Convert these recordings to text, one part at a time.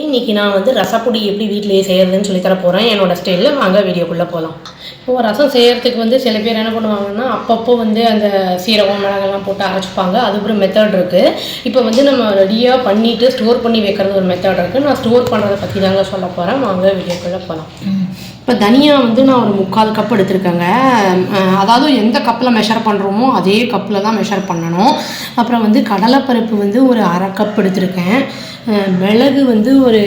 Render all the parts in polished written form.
இன்றைக்கி நான் வந்து ரசப்பொடி எப்படி வீட்டிலேயே செய்கிறதுன்னு சொல்லி தர போகிறேன் என்னோடய ஸ்டைலில். வாங்க வீடியோக்குள்ளே போகலாம். இப்போது ரசம் செய்கிறதுக்கு வந்து சில பேர் என்ன பண்ணுவாங்கன்னா அப்பப்போ வந்து அந்த சீரகம் மிளகெல்லாம் போட்டு அரைச்சிப்பாங்க. அது ஒரு மெத்தட் இருக்குது. இப்போ வந்து நம்ம ரெடியாக பண்ணிவிட்டு ஸ்டோர் பண்ணி வைக்கிறது ஒரு மெத்தட் இருக்குது. நான் ஸ்டோர் பண்ணுறதை பற்றி தாங்க சொல்ல போகிறேன். வாங்க வீடியோக்குள்ளே போகலாம். இப்போ தனியா வந்து நான் ஒரு 3/4 கப் எடுத்துருக்கேங்க. அதாவது எந்த கப்பில் மெஷர் பண்ணுறோமோ அதே கப்பில் தான் மெஷர் பண்ணணும். அப்புறம் வந்து கடலைப்பருப்பு வந்து ஒரு 1/2 கப் எடுத்திருக்கேன். மிளகு வந்து ஒரு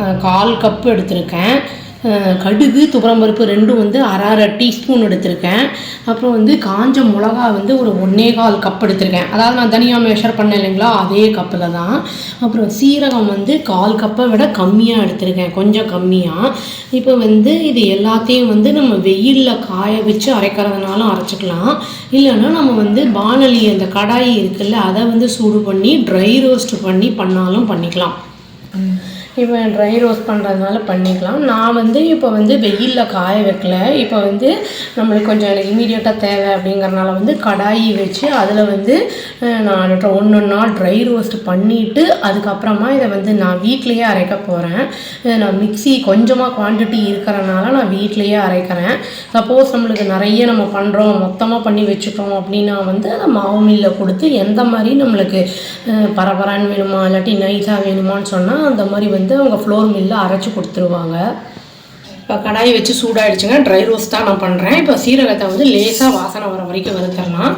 1/4 கப்பு எடுத்திருக்கேன். கடுகு துவரம்பருப்பு ரெண்டும் வந்து 1/2 டீஸ்பூன் எடுத்திருக்கேன். அப்புறம் வந்து காஞ்ச மிளகா வந்து ஒரு 1/4 கப் எடுத்திருக்கேன். அதாவது நான் தனியாக மெஷர் பண்ணேன் இல்லைங்களா, அதே கப்பில் தான். அப்புறம் சீரகம் வந்து 1/4 கப்பை விட கம்மியாக எடுத்திருக்கேன், கொஞ்சம் கம்மியாக. இப்போ வந்து இது எல்லாத்தையும் வந்து நம்ம வெயிலில் காய வச்சு அரைக்கிறதுனாலும் அரைச்சிக்கலாம். இல்லைன்னா நம்ம வந்து வாணலி அந்த கடாயி இருக்குல்ல, அதை வந்து சூடு பண்ணி ட்ரை ரோஸ்ட் பண்ணாலும் பண்ணிக்கலாம். இப்போ ட்ரை ரோஸ்ட் பண்ணுறதுனால பண்ணிக்கலாம். நான் வந்து இப்போ வந்து வெயிலில் காய வைக்கல. இப்போ வந்து நம்மளுக்கு கொஞ்சம் எனக்கு இமீடியட்டாக தேவை அப்படிங்கிறனால வந்து கடாயி வச்சு அதில் வந்து நான் ஒன்றா ட்ரை ரோஸ்ட் பண்ணிவிட்டு அதுக்கப்புறமா இதை வந்து நான் வீட்லேயே அரைக்க போகிறேன். நான் மிக்ஸி கொஞ்சமாக குவான்டிட்டி இருக்கிறனால நான் வீட்லேயே அரைக்கிறேன். சப்போஸ் நம்மளுக்கு நிறைய நம்ம பண்ணுறோம், மொத்தமாக பண்ணி வச்சுட்டோம் அப்படின்னா வந்து அதை மாவு மில்லில் கொடுத்து எந்த மாதிரி நம்மளுக்கு பரபரான்னு வேணுமா இல்லாட்டி நைஸாக வேணுமான்னு சொன்னால் அந்த மாதிரி வந்து அவங்க ஃப்ளோர் மில்லில் அரைச்சி கொடுத்துருவாங்க. இப்போ கடாயை வச்சு சூடாகிடுச்சுங்க. ட்ரை ரோஸ்ட் தான் நான் பண்ணுறேன். இப்போ சீரகத்தை வந்து லேசாக வாசனை வர வரைக்கும் வறுத்தரலாம்.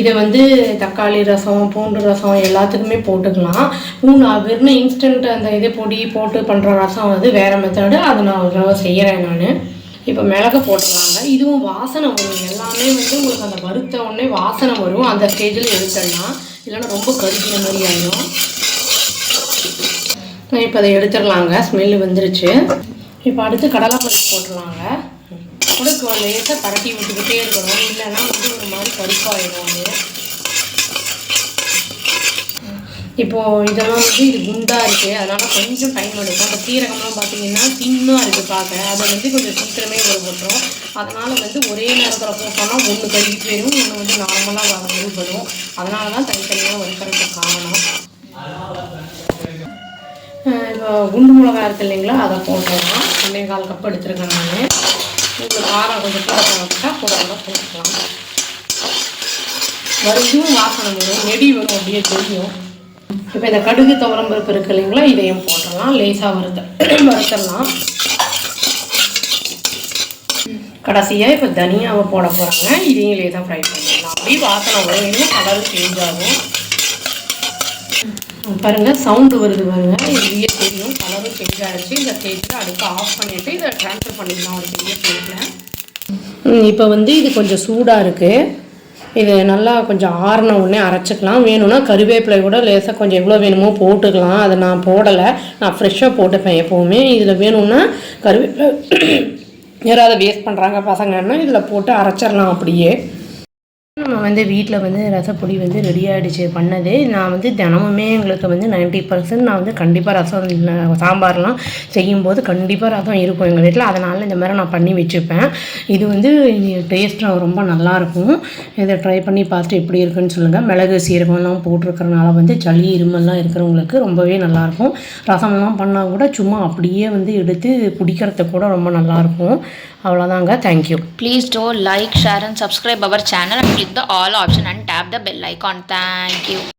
இதை வந்து தக்காளி ரசம், பூண்டு ரசம் எல்லாத்துக்குமே போட்டுக்கலாம். வெறும் இன்ஸ்டன்ட் அந்த இதை பொடி போட்டு பண்ணுற ரசம் வந்து வேறு மெத்தடு, அதை நான் செய்கிறேன் நான். இப்போ மிளகு போட்டுடலாங்க. இதுவும் வாசனை வரும். எல்லாமே வந்து உங்களுக்கு அந்த வறுத்த உடனே வாசனை வரும். அந்த ஸ்டேஜில் எடுத்துடலாம், இல்லைன்னா ரொம்ப கருகிற மாதிரி ஆகிடும். இப்போ அதை எடுத்துடலாங்க. ஸ்மெல்லு வந்துருச்சு. இப்போ அடுத்து கடலைப்பருப்பு போட்டுடலாங்க. கூட லேசாக பரட்டி விட்டுக்கிட்டே இருக்கணும், இல்லைன்னா வந்து ஒரு மாதிரி கருப்பாயிடும் அது. இப்போது இதெல்லாம் வந்து இது குண்டாக இருக்குது, அதனால் கொஞ்சம் டைம் எடுக்கும். அந்த சீரகம்லாம் பார்த்தீங்கன்னா தின்னாக இருக்குது பார்க்க, அதை வந்து கொஞ்சம் சீக்கிரமே போட்டுரும். அதனால் வந்து ஒரே நேரத்தில் போட்டோம்னா ஒன்று கருகி போயிடும், ஒன்று வந்து நார்மலாக வறுபடும். அதனால தான் தனித்தனியாக வறுக்கிறதுக்கு காரணம். இப்போ குண்டு மிளகா இருக்குது இல்லைங்களா, அதை போட்டுடலாம். 1/4 கப் எடுத்துருக்கேன் நான். உங்களுக்கு காரம் கொஞ்சம் கூட போட்டால் கூட போட்டுக்கலாம். வறுத்தும் வாசனை வரும், நெடி வரும், அப்படியே தெரியும். இப்போ இந்த கடுகு துவரம்பருப்பு இருக்குது இல்லைங்களா, இதையும் போட்டுடலாம். லேசாக வறுத்தரலாம். கடைசியாக இப்போ தனியாவை போட போகிறாங்க. இதையும் லேசாக ஃப்ரை பண்ணிடலாம். அப்படியே வாசனை வரும், இன்னும் கலரும் சேஞ்ச் ஆகும். பாருங்கள், சவுண்டு வருது பாருங்கள், இதுலேயே தெரியும் கலரும் சேஞ்ச் ஆகிடுச்சு. இந்த ஸ்டேஜில் அடுத்து ஆஃப் பண்ணிவிட்டு இதை ட்ரான்ஸ்ஃபர் பண்ணிடலாம் ஒரு பெரிய பிளேட்டில். இப்போ வந்து இது கொஞ்சம் சூடாக இருக்குது. இது நல்லா கொஞ்சம் ஆறின உடனே அரைச்சிக்கலாம். வேணும்னா கருவேப்பிலை கூட லேசாக கொஞ்சம் எவ்வளோ வேணுமோ போட்டுக்கலாம். அதை நான் போடலை, நான் ஃப்ரெஷ்ஷாக போட்டுப்பேன் எப்போவுமே. இதில் வேணும்னா கருவேப்பிலை யாராவது வேஸ்ட் பண்ணுறாங்க பசங்கன்னா இதில் போட்டு அரைச்சிடலாம் அப்படியே. நம்ம வந்து வீட்டில் வந்து ரசப்பொடி வந்து ரெடி ஆகிடுச்சு பண்ணது. நான் வந்து தினமுமே எங்களுக்கு வந்து 90% நான் வந்து கண்டிப்பாக ரசம் சாம்பார்லாம் செய்யும்போது கண்டிப்பாக ரசம் இருக்கும் எங்கள் வீட்டில். அதனால் இந்த மாதிரி நான் பண்ணி வச்சுப்பேன். இது வந்து டேஸ்ட்டாக ரொம்ப நல்லாயிருக்கும். இதை ட்ரை பண்ணி பார்த்துட்டு எப்படி இருக்குன்னு சொல்லுங்கள். மிளகு சீரகம்லாம் போட்டிருக்கிறனால வந்து சளி இருமல்லாம் இருக்கிறவங்களுக்கு ரொம்பவே நல்லாயிருக்கும். ரசம்லாம் பண்ணால் கூட சும்மா அப்படியே வந்து எடுத்து குடிக்கிறதுக்கு கூட ரொம்ப நல்லாயிருக்கும். அவ்வளோதாங்க. Thank you. Please do like, share and subscribe our channel and click the all option and tap the bell icon. Thank you.